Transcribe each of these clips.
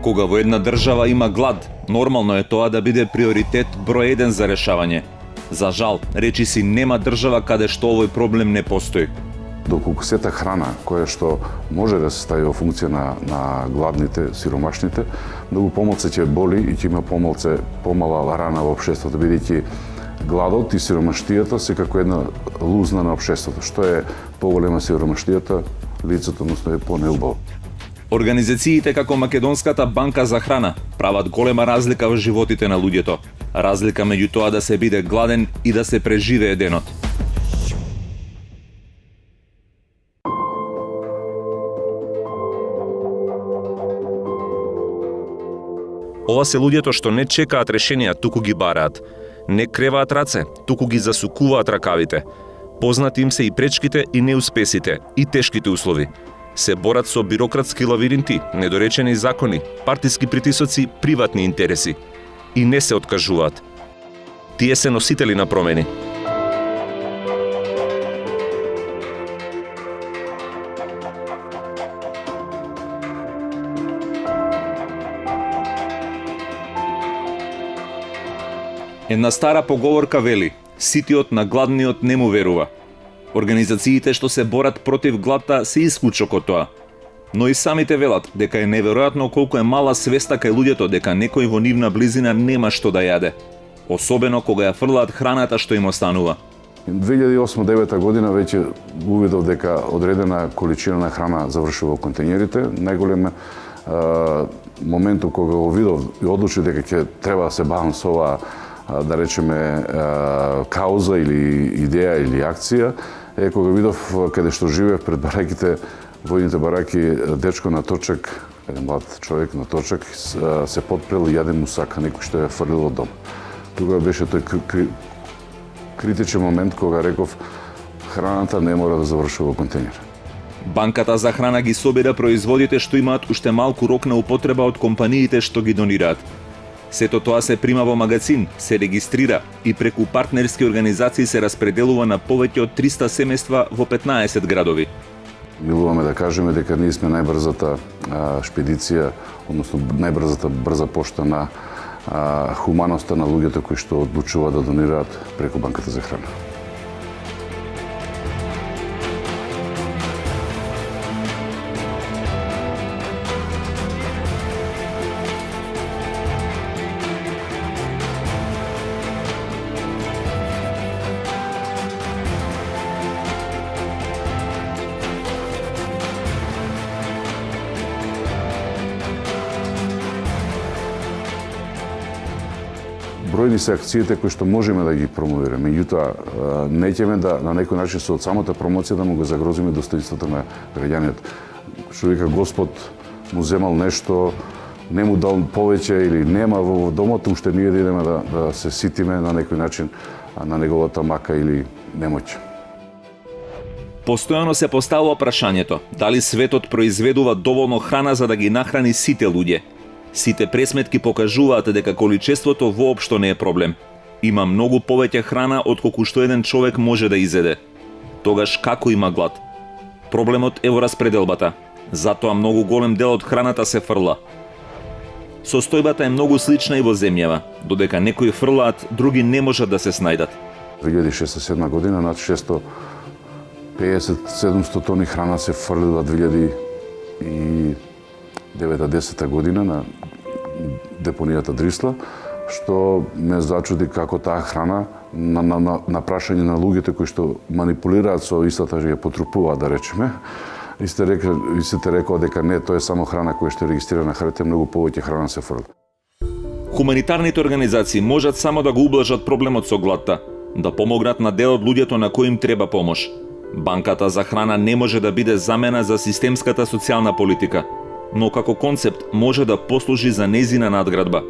Кога во една држава има глад, нормално е тоа да биде приоритет број 1 за решавање. За жал, речиси нема држава каде што овој проблем не постои. Доколку сета храна која што може да се стави во функција на гладните, сиромашните, многу помалце ќе боли и ќе има помала рана во општеството, бидејќи гладот и сиромаштијата се како една лузна на општеството. Што е поголема сиромаштијата, лицето односно е понеубаво. Организациите како Македонската банка за храна прават голема разлика во животите на луѓето. Разлика меѓу тоа да се биде гладен и да се преживее денот. Ова се луѓето што не чекаат решенија, туку ги бараат. Не креваат раце, туку ги засукуваат ракавите. Познати им се и пречките и неуспесите, и тешките услови. Се борат со бирократски лавиринти, недоречени закони, партиски притисоци, приватни интереси. И не се откажуваат. Тие се носители на промени. Една стара поговорка вели: ситиот на гладниот не му верува. Организациите што се борат против гладта се исклучок од тоа. Но и самите велат дека е неверојатно колку е мала свеста кај луѓето дека некој во нивна близина нема што да јаде. Особено кога ја фрлаат храната што им останува. 2008-2009 година веќе увидов дека одредена количина на храна завршува во контејнерите. Најголем моментот кога го видов и одлучив дека ќе треба да се бавам со оваа, да речеме, кауза или идеја или акција, е кога видов каде што живеев пред бараките, војните бараки, дечко на точак, еден млад човек на точак, се потпрел и јаде мусака, некој што ја фрлил од дом. Тогава беше тој критичен момент кога реков храната не мора да завршува во контејнер. Банката за храна ги собира производите што имаат уште малку рок на употреба од компаниите што ги донираат. Сето тоа се прима во магазин, се регистрира и преку партнерски организации се распределува на повеќе од 300 семејства во 15 градови. Милуваме да кажеме дека ние сме најбрзата шпедиција, односно најбрзата брза пошта на хуманоста на луѓето кои што одлучуваат да донираат преку банката за храна. Бројни се акциите кои што можеме да ги промовираме, меѓутоа не ќеме да на некој начин со самата промоција да му го загрозиме достоинството на граѓаниот. Што вика Господ му земал нешто, не му дал повеќе или нема во домот, уште ние да идеме да се ситиме на некој начин на неговата мака или немоќ. Постојано се поставува прашањето дали светот произведува доволно храна за да ги нахрани сите луѓе. Сите пресметки покажуваат дека количеството воопшто не е проблем. Има многу повеќе храна отколку што еден човек може да изеде. Тогаш како има глад? Проблемот е во распределбата. Затоа многу голем дел од храната се фрла. Состојбата е многу слична и во земјава. Додека некои фрлаат, други не можат да се снајдат. 2006-2007 година над 650-700 тони храна се фрлила 2009-10 година на депонијата Дрисла, што ме зачуди како таа храна на прашање на луѓето кои што манипулираат со истата ја потрупуваат, да речеме. Истите рекоа дека не, тоа е само храна која што е регистрирана харта, многу повеќе храна се фрли. Хуманитарните организации можат само да го ублажат проблемот со гладта, да помогнат на дел од луѓето на кои им треба помош. Банката за храна не може да биде замена за системската социјална политика, но како концепт може да послужи за нејзина надградба.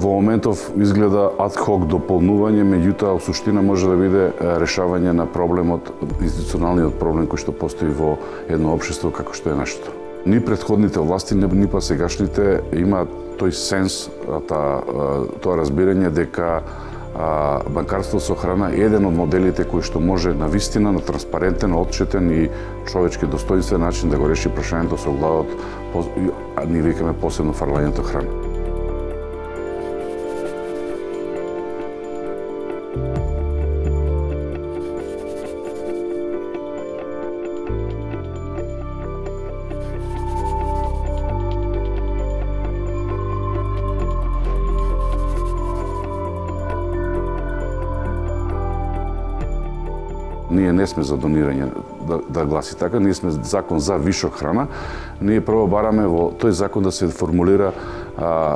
Во моментов изгледа адхок дополнување, меѓутоа в суштина може да биде решавање на проблемот, институционалниот проблем кој што постои во едно општество како што е нашето. Ни претходните власти, ни па сегашните има тој сенс, тоа разбирање дека банкарство со храна е еден од моделите кои што може на вистина, на транспарентен, отчетен и човечки достоинствен начин да го реши прашањето со гладот, ние викаме посебно фрлањето храна. Ние не сме за донирање да гласи така, ние сме закон за вишок храна. Ние прво бараме во тој закон да се формулира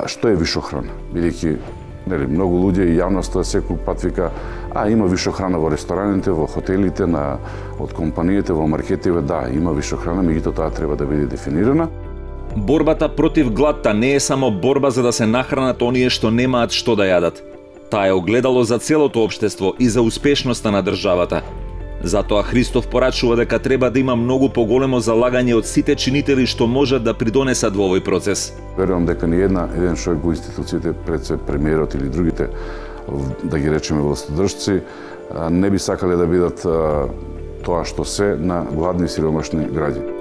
што е вишок храна, бидејќи многу луѓе и јавноста секој пат вика има вишок храна во рестораните, во хотелите, од компаниите, во маркетите, да, има вишок храна, меѓутоа таа треба да биде дефинирана. Борбата против гладта не е само борба за да се нахранат оние што немаат што да јадат. Таа е огледало за целото општество и за успешноста на државата. Затоа Христов порачува дека треба да има многу поголемо залагање од сите чинители што можат да придонесат во овој процес. Верувам дека ни еден човек во институциите, пред се премиерот или другите, да ги речеме властодржци, не би сакале да бидат тоа што се на гладни и сиромашни граѓани.